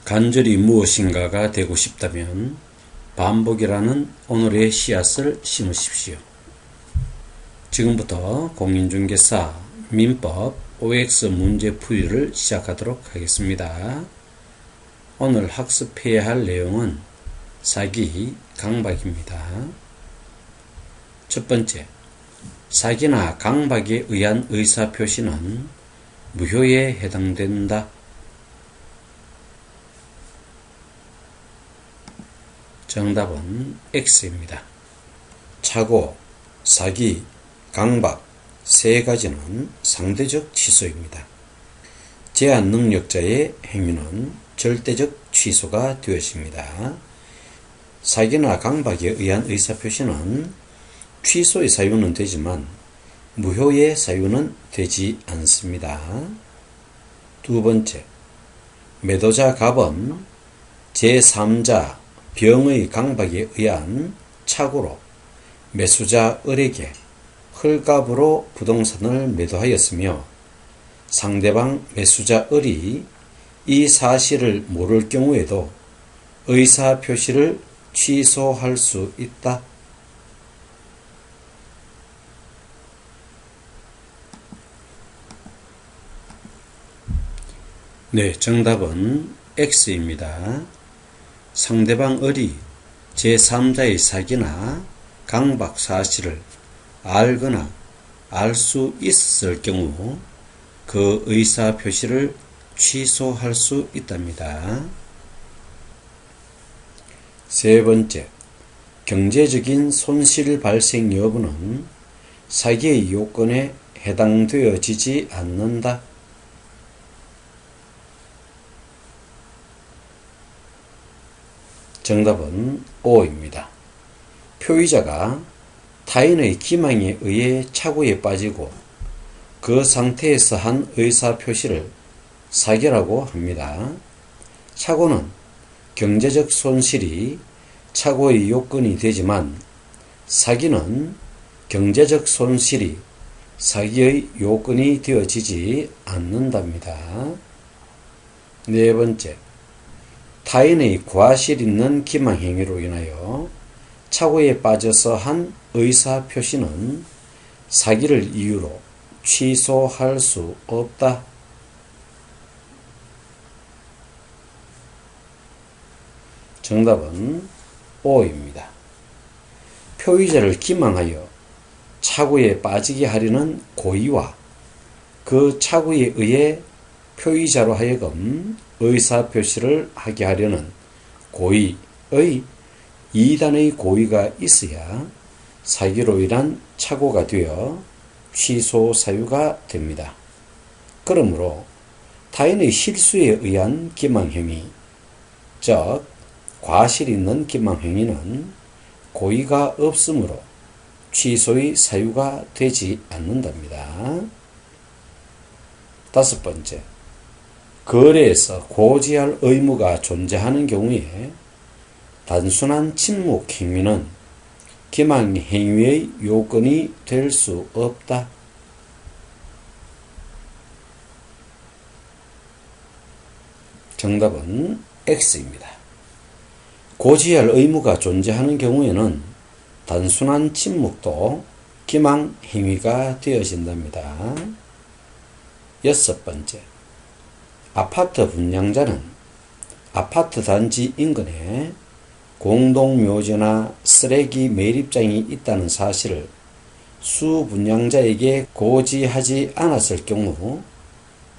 간절히 무엇인가가 되고 싶다면 반복이라는 오늘의 씨앗을 심으십시오. 지금부터 공인중개사 민법 OX 문제풀이를 시작하도록 하겠습니다. 오늘 학습해야 할 내용은 사기, 강박입니다. 첫 번째, 사기나 강박에 의한 의사표시는 무효에 해당된다. 정답은 X입니다. 착오, 사기, 강박 세 가지는 상대적 취소입니다. 제한 능력자의 행위는 절대적 취소가 되었습니다. 사기나 강박에 의한 의사표시는 취소의 사유는 되지만 무효의 사유는 되지 않습니다. 두 번째, 매도자 갑은 제3자 병의 강박에 의한 착오로 매수자 을에게 헐값으로 부동산을 매도하였으며 상대방 매수자 을이 이 사실을 모를 경우에도 의사표시를 취소할 수 있다. 네, 정답은 X입니다. 상대방 을이 제3자의 사기나 강박 사실을 알거나 알 수 있을 경우 그 의사표시를 취소할 수 있답니다. 세 번째, 경제적인 손실 발생 여부는 사기의 요건에 해당되어지지 않는다. 정답은 O입니다. 표의자가 타인의 기망에 의해 착오에 빠지고 그 상태에서 한 의사표시를 사기라고 합니다. 착오는 경제적 손실이 착오의 요건이 되지만 사기는 경제적 손실이 사기의 요건이 되어지지 않는답니다. 네 번째, 타인의 과실 있는 기망행위로 인하여 착오에 빠져서 한 의사표시는 사기를 이유로 취소할 수 없다. 정답은 O입니다. 표의자를 기망하여 착오에 빠지게 하려는 고의와 그 착오에 의해 표의자로 하여금 의사표시를 하게 하려는 고의의 2단의 고의가 있어야 사기로 인한 착오가 되어 취소 사유가 됩니다. 그러므로 타인의 실수에 의한 기망행위, 즉 과실 있는 기망행위는 고의가 없으므로 취소의 사유가 되지 않는답니다. 다섯 번째, 거래에서 고지할 의무가 존재하는 경우에 단순한 침묵 행위는 기망 행위의 요건이 될 수 없다. 정답은 X입니다. 고지할 의무가 존재하는 경우에는 단순한 침묵도 기망 행위가 되어진답니다. 여섯 번째, 아파트 분양자는 아파트 단지 인근에 공동묘지나 쓰레기 매립장이 있다는 사실을 수분양자에게 고지하지 않았을 경우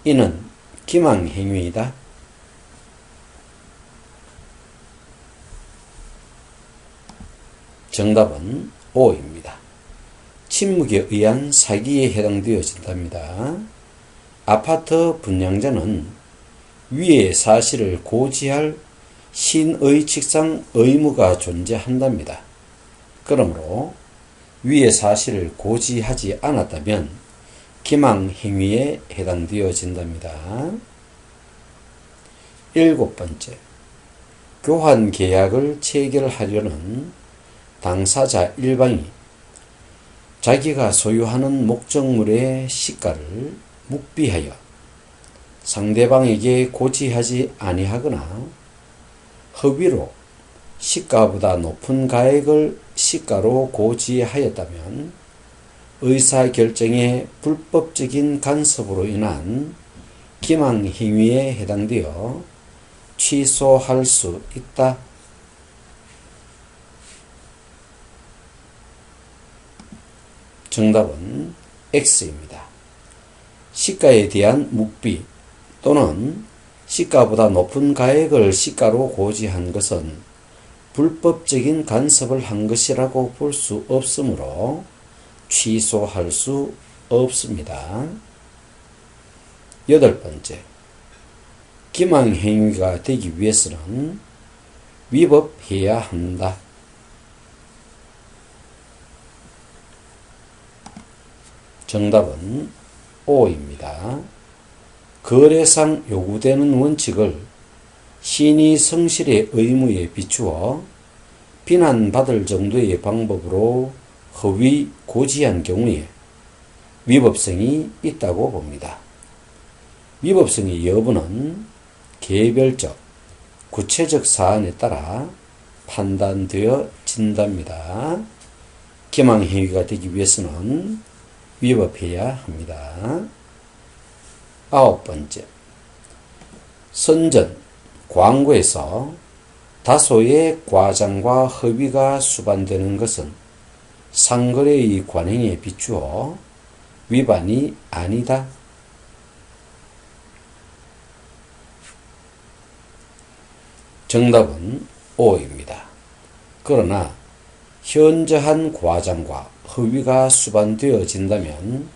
이는 기망행위이다. 정답은 O입니다. 침묵에 의한 사기에 해당되어진답니다. 아파트 분양자는 위의 사실을 고지할 신의칙상 의무가 존재한답니다. 그러므로 위의 사실을 고지하지 않았다면 기망행위에 해당되어진답니다. 일곱 번째, 교환 계약을 체결하려는 당사자 일방이 자기가 소유하는 목적물의 시가를 묵비하여 상대방에게 고지하지 아니하거나 허위로 시가보다 높은 가액을 시가로 고지하였다면 의사결정의 불법적인 간섭으로 인한 기망행위에 해당되어 취소할 수 있다. 정답은 X입니다. 시가에 대한 묵비 또는 시가보다 높은 가액을 시가로 고지한 것은 불법적인 간섭을 한 것이라고 볼 수 없으므로 취소할 수 없습니다. 8번째, 기망행위가 되기 위해서는 위법해야 한다. 정답은 O입니다. 거래상 요구되는 원칙을 신의 성실의 의무에 비추어 비난받을 정도의 방법으로 허위 고지한 경우에 위법성이 있다고 봅니다. 위법성의 여부는 개별적, 구체적 사안에 따라 판단되어진답니다. 기망행위가 되기 위해서는 위법해야 합니다. 9번째, 선전, 광고에서 다소의 과장과 허위가 수반되는 것은 상거래의 관행에 비추어 위반이 아니다. 정답은 O입니다. 그러나 현저한 과장과 허위가 수반되어진다면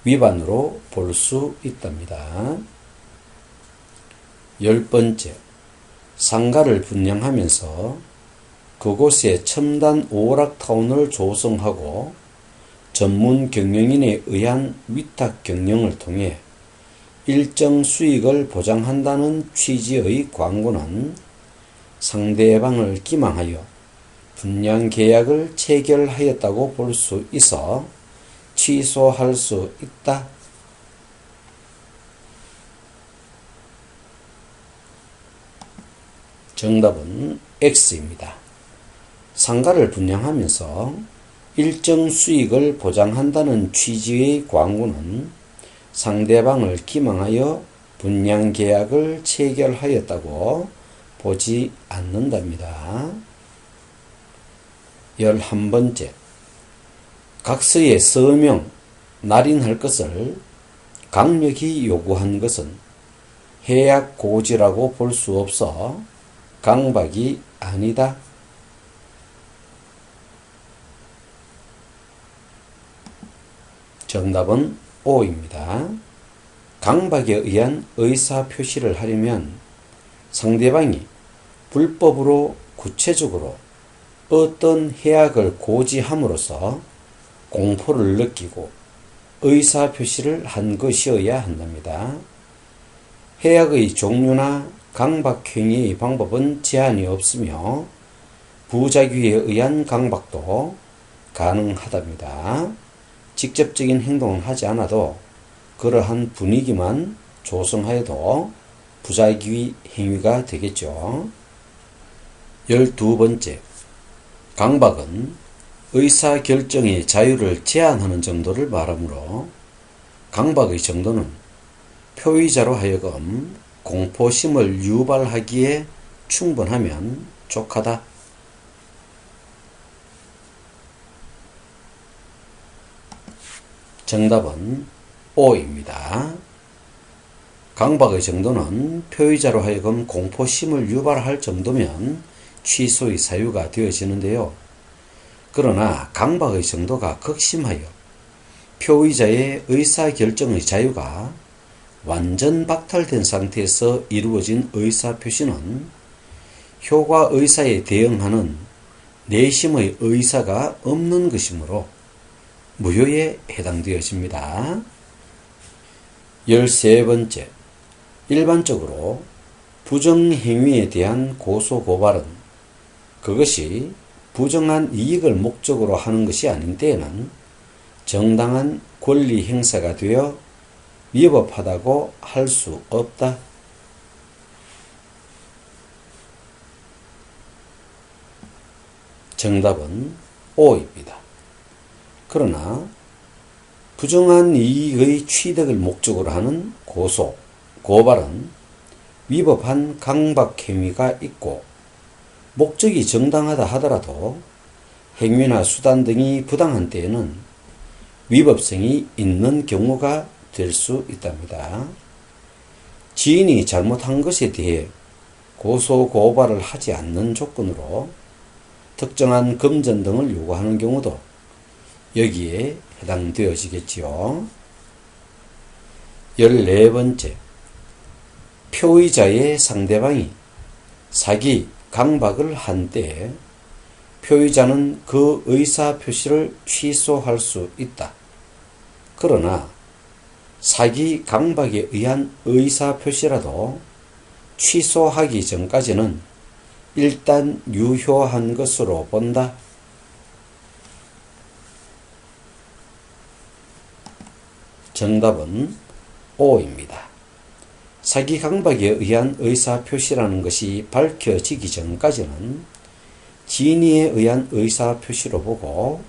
위반으로 볼 수 있답니다. 10번째, 상가를 분양하면서 그곳에 첨단 오락타운을 조성하고 전문 경영인에 의한 위탁 경영을 통해 일정 수익을 보장한다는 취지의 광고는 상대방을 기망하여 분양 계약을 체결하였다고 볼 수 있어 취소할 수 있다. 정답은 X입니다. 상가를 분양하면서 일정 수익을 보장한다는 취지의 광고는 상대방을 기망하여 분양 계약을 체결하였다고 보지 않는답니다. 11번째, 각서에 서명, 날인할 것을 강력히 요구한 것은 해약 고지라고 볼 수 없어 강박이 아니다. 정답은 O입니다. 강박에 의한 의사표시를 하려면 상대방이 불법으로 구체적으로 어떤 해약을 고지함으로써 공포를 느끼고 의사표시를 한 것이어야 한답니다. 해약의 종류나 강박행위의 방법은 제한이 없으며 부작위에 의한 강박도 가능하답니다. 직접적인 행동은 하지 않아도 그러한 분위기만 조성하여도 부작위 행위가 되겠죠. 12번째, 강박은 의사결정의 자유를 제한하는 정도를 말하므로 강박의 정도는 표의자로 하여금 공포심을 유발하기에 충분하면 족하다. 정답은 O입니다. 강박의 정도는 표의자로 하여금 공포심을 유발할 정도면 취소의 사유가 되어지는데요. 그러나 강박의 정도가 극심하여 표의자의 의사결정의 자유가 완전 박탈된 상태에서 이루어진 의사표시는 효과 의사에 대응하는 내심의 의사가 없는 것이므로 무효에 해당되어집니다. 13번째, 일반적으로 부정행위에 대한 고소고발은 그것이 부정한 이익을 목적으로 하는 것이 아닌 때에는 정당한 권리 행사가 되어 위법하다고 할 수 없다. 정답은 O입니다. 그러나 부정한 이익의 취득을 목적으로 하는 고소, 고발은 위법한 강박 행위가 있고 목적이 정당하다 하더라도 행위나 수단 등이 부당한 때에는 위법성이 있는 경우가 될 수 있답니다. 지인이 잘못한 것에 대해 고소, 고발을 하지 않는 조건으로 특정한 금전 등을 요구하는 경우도 여기에 해당되어지겠지요. 14번째, 표의자의 상대방이 사기, 강박을 한 때에 표의자는 그 의사표시를 취소할 수 있다. 그러나 사기, 강박에 의한 의사표시라도 취소하기 전까지는 일단 유효한 것으로 본다. 정답은 O입니다. 사기, 강박에 의한 의사표시라는 것이 밝혀지기 전까지는 진위에 의한 의사표시로 보고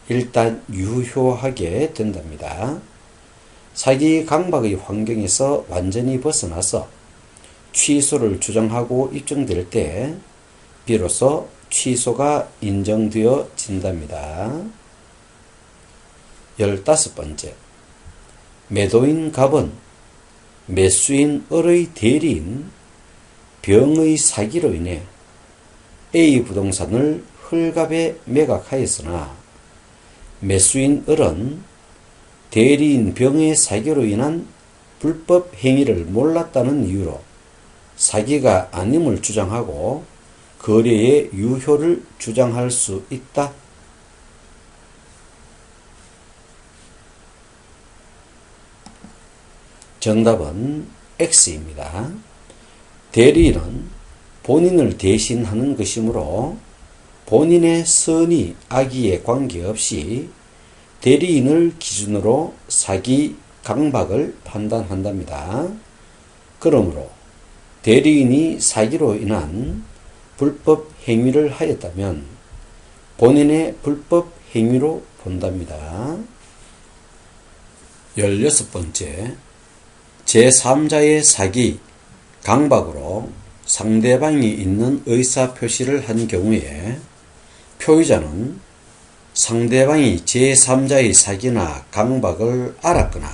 일단 유효하게 된답니다. 사기, 강박의 환경에서 완전히 벗어나서 취소를 주장하고 입증될 때 비로소 취소가 인정되어진답니다. 15번째, 매도인 갑은 매수인 을의 대리인 병의 사기로 인해 A 부동산을 헐값에 매각하였으나 매수인 을은 대리인 병의 사기로 인한 불법 행위를 몰랐다는 이유로 사기가 아님을 주장하고 거래의 유효를 주장할 수 있다. 정답은 X입니다. 대리인은 본인을 대신하는 것이므로 본인의 선의, 악의에 관계없이 대리인을 기준으로 사기, 강박을 판단한답니다. 그러므로 대리인이 사기로 인한 불법 행위를 하였다면 본인의 불법 행위로 본답니다. 16번째, 제3자의 사기, 강박으로 상대방이 있는 의사표시를 한 경우에 표의자는 상대방이 제3자의 사기나 강박을 알았거나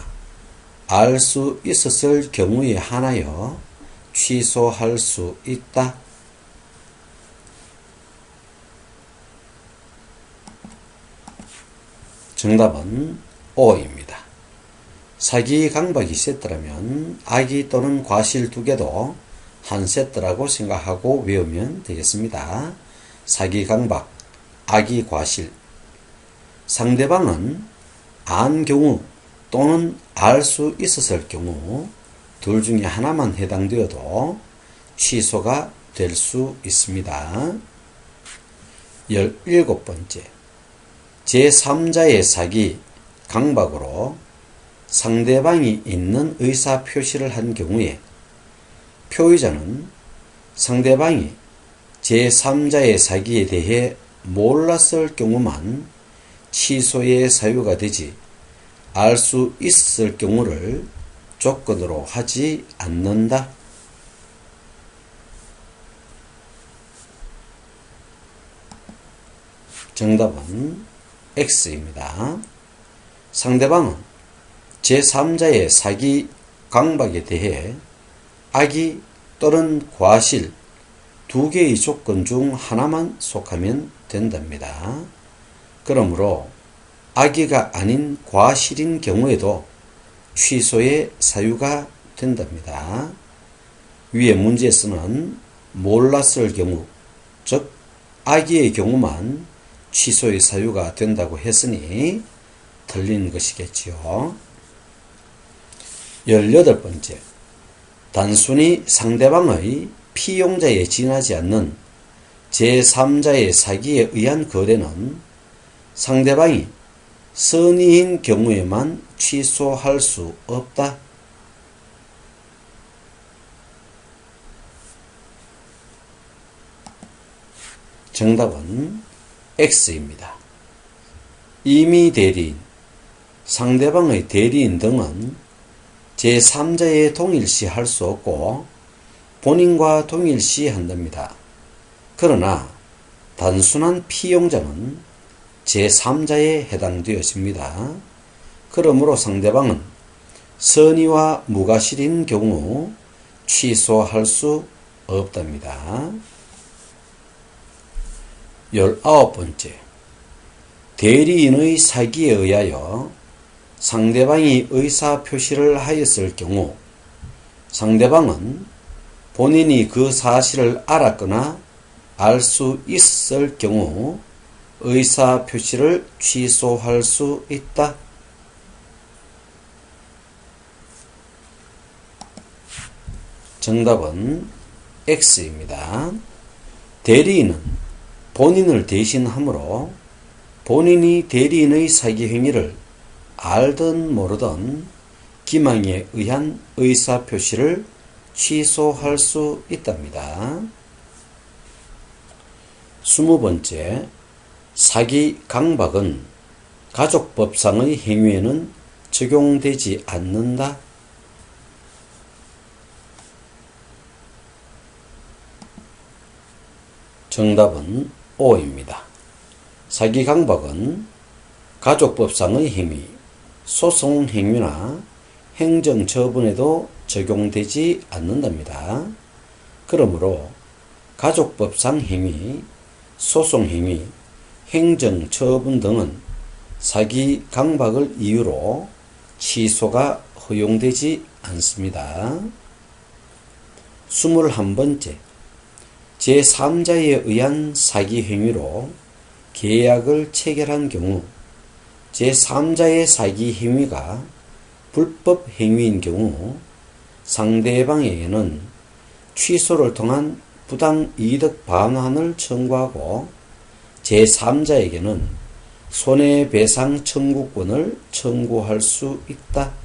알 수 있었을 경우에 한하여 취소할 수 있다. 정답은 O입니다. 사기, 강박이 세트라면 악의 또는 과실 두 개도 한 세트라고 생각하고 외우면 되겠습니다. 사기, 강박, 악의, 과실. 상대방은 안 경우 또는 알 수 있었을 경우 둘 중에 하나만 해당되어도 취소가 될 수 있습니다. 17번째, 제3자의 사기, 강박으로 상대방이 있는 의사표시를 한 경우에 표의자는 상대방이 제3자의 사기에 대해 몰랐을 경우만 취소의 사유가 되지 알 수 있을 경우를 조건으로 하지 않는다. 정답은 X입니다. 상대방은 제3자의 사기, 강박에 대해 악의 또는 과실 두 개의 조건 중 하나만 속하면 된답니다. 그러므로 악의가 아닌 과실인 경우에도 취소의 사유가 된답니다. 위의 문제에서는 몰랐을 경우, 즉 악의의 경우만 취소의 사유가 된다고 했으니 틀린 것이겠지요. 18번째, 단순히 상대방의 피용자에 지나지 않는 제3자의 사기에 의한 거래는 상대방이 선의인 경우에만 취소할 수 없다. 정답은 X입니다. 임의 대리인, 상대방의 대리인 등은 제3자에 동일시 할 수 없고 본인과 동일시 한답니다. 그러나 단순한 피용자는 제3자에 해당되어집니다. 그러므로 상대방은 선의와 무과실인 경우 취소할 수 없답니다. 19번째, 대리인의 사기에 의하여 상대방이 의사표시를 하였을 경우 상대방은 본인이 그 사실을 알았거나 알 수 있을 경우 의사표시를 취소할 수 있다. 정답은 X입니다. 대리인은 본인을 대신하므로 본인이 대리인의 사기 행위를 알든 모르든 기망에 의한 의사표시를 취소할 수 있답니다. 20번째, 사기 강박은 가족법상의 행위에는 적용되지 않는다. 정답은 O입니다. 사기 강박은 가족법상의 행위, 소송 행위나 행정 처분에도 적용되지 않는답니다. 그러므로 가족법상 행위, 소송 행위, 행정 처분 등은 사기 강박을 이유로 취소가 허용되지 않습니다. 21번째, 제3자에 의한 사기 행위로 계약을 체결한 경우 제3자의 사기 행위가 불법 행위인 경우 상대방에게는 취소를 통한 부당 이득 반환을 청구하고 제3자에게는 손해배상 청구권을 청구할 수 있다.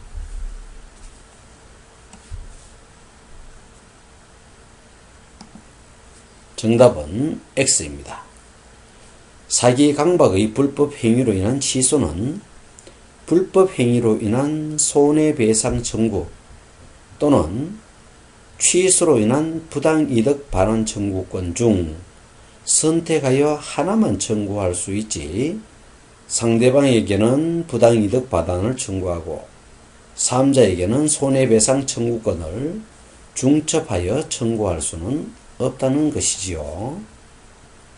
정답은 X입니다. 사기 강박의 불법 행위로 인한 취소는 불법 행위로 인한 손해배상 청구 또는 취소로 인한 부당이득 반환 청구권 중 선택하여 하나만 청구할 수 있지 상대방에게는 부당이득 반환을 청구하고 3자에게는 손해배상 청구권을 중첩하여 청구할 수는 없다는 것이지요.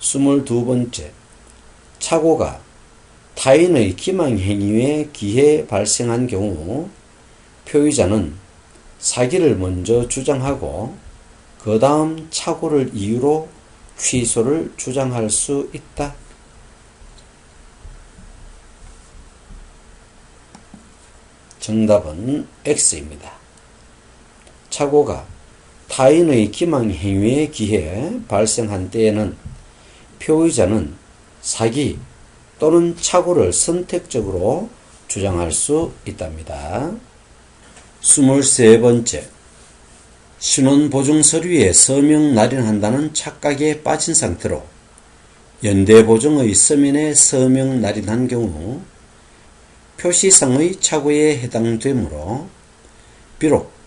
22번째, 착오가 타인의 기망행위에 기해 발생한 경우 표의자는 사기를 먼저 주장하고 그 다음 착오를 이유로 취소를 주장할 수 있다. 정답은 X입니다. 착오가 타인의 기망행위에 기해 발생한 때에는 표의자는 사기 또는 착오를 선택적으로 주장할 수 있답니다. 23번째, 신원보증 서류에 서명 날인한다는 착각에 빠진 상태로 연대보증의 서면에 서명 날인한 경우 표시상의 착오에 해당되므로 비록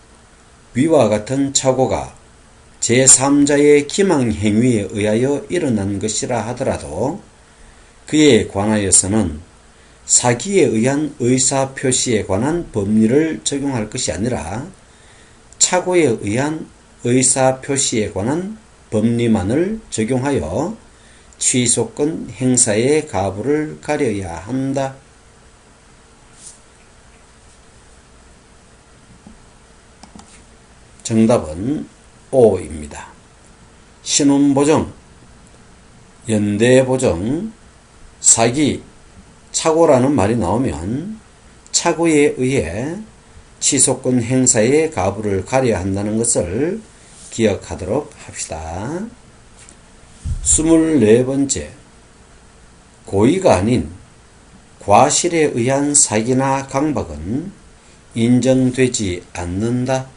위와 같은 착오가 제3자의 기망행위에 의하여 일어난 것이라 하더라도 그에 관하여서는 사기에 의한 의사표시에 관한 법리를 적용할 것이 아니라 착오에 의한 의사표시에 관한 법리만을 적용하여 취소권 행사의 가부를 가려야 한다. 정답은 O입니다. 신원보증, 연대보증, 사기, 착오라는 말이 나오면 착오에 의해 취소권 행사의 가부를 가려야 한다는 것을 기억하도록 합시다. 24번째, 고의가 아닌 과실에 의한 사기나 강박은 인정되지 않는다.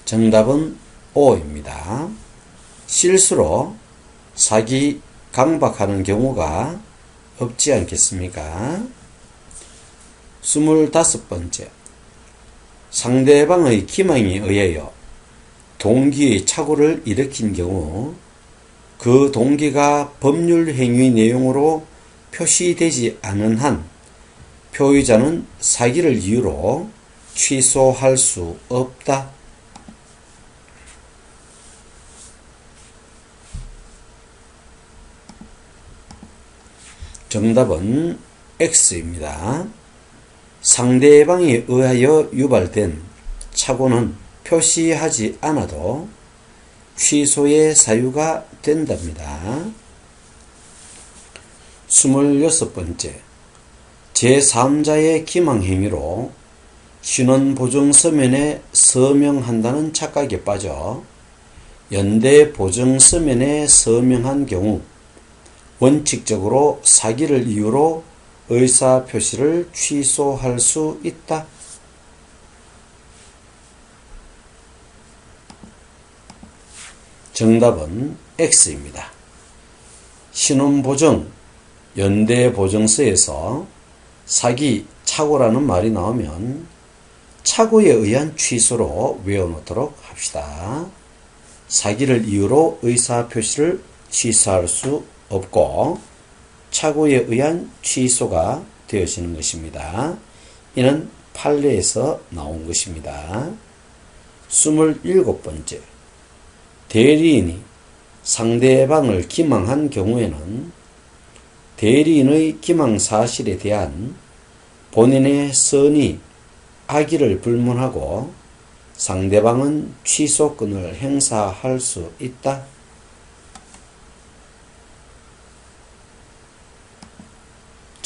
정답은 O입니다. 실수로 사기 강박하는 경우가 없지 않겠습니까? 25번째. 상대방의 기망에 의하여 동기의 착오를 일으킨 경우 그 동기가 법률 행위 내용으로 표시되지 않은 한 표의자는 사기를 이유로 취소할 수 없다. 정답은 X입니다. 상대방에 의하여 유발된 착오는 표시하지 않아도 취소의 사유가 된답니다. 26번째. 제3자의 기망행위로 신원보증서면에 서명한다는 착각에 빠져 연대보증서면에 서명한 경우 원칙적으로 사기를 이유로 의사표시를 취소할 수 있다. 정답은 X입니다. 신원보증, 연대보증서에서 사기, 착오라는 말이 나오면 착오에 의한 취소로 외워놓도록 합시다. 사기를 이유로 의사표시를 취소할 수 없고 착오에 의한 취소가 되어지는 것입니다. 이는 판례에서 나온 것입니다. 27번째. 대리인이 상대방을 기망한 경우에는 대리인의 기망 사실에 대한 본인의 선의, 악의를 불문하고 상대방은 취소권을 행사할 수 있다.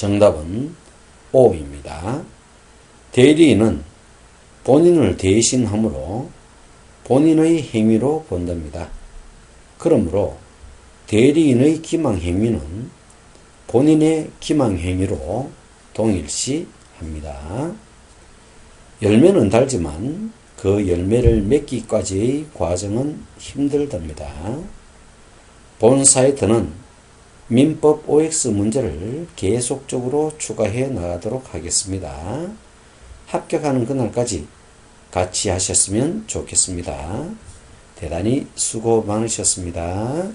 정답은 O입니다. 대리인은 본인을 대신하므로 본인의 행위로 본답니다. 그러므로 대리인의 기망행위는 본인의 기망행위로 동일시합니다. 열매는 달지만 그 열매를 맺기까지의 과정은 힘들답니다. 본 사이트는 민법 OX 문제를 계속적으로 추가해 나가도록 하겠습니다. 합격하는 그날까지 같이 하셨으면 좋겠습니다. 대단히 수고 많으셨습니다.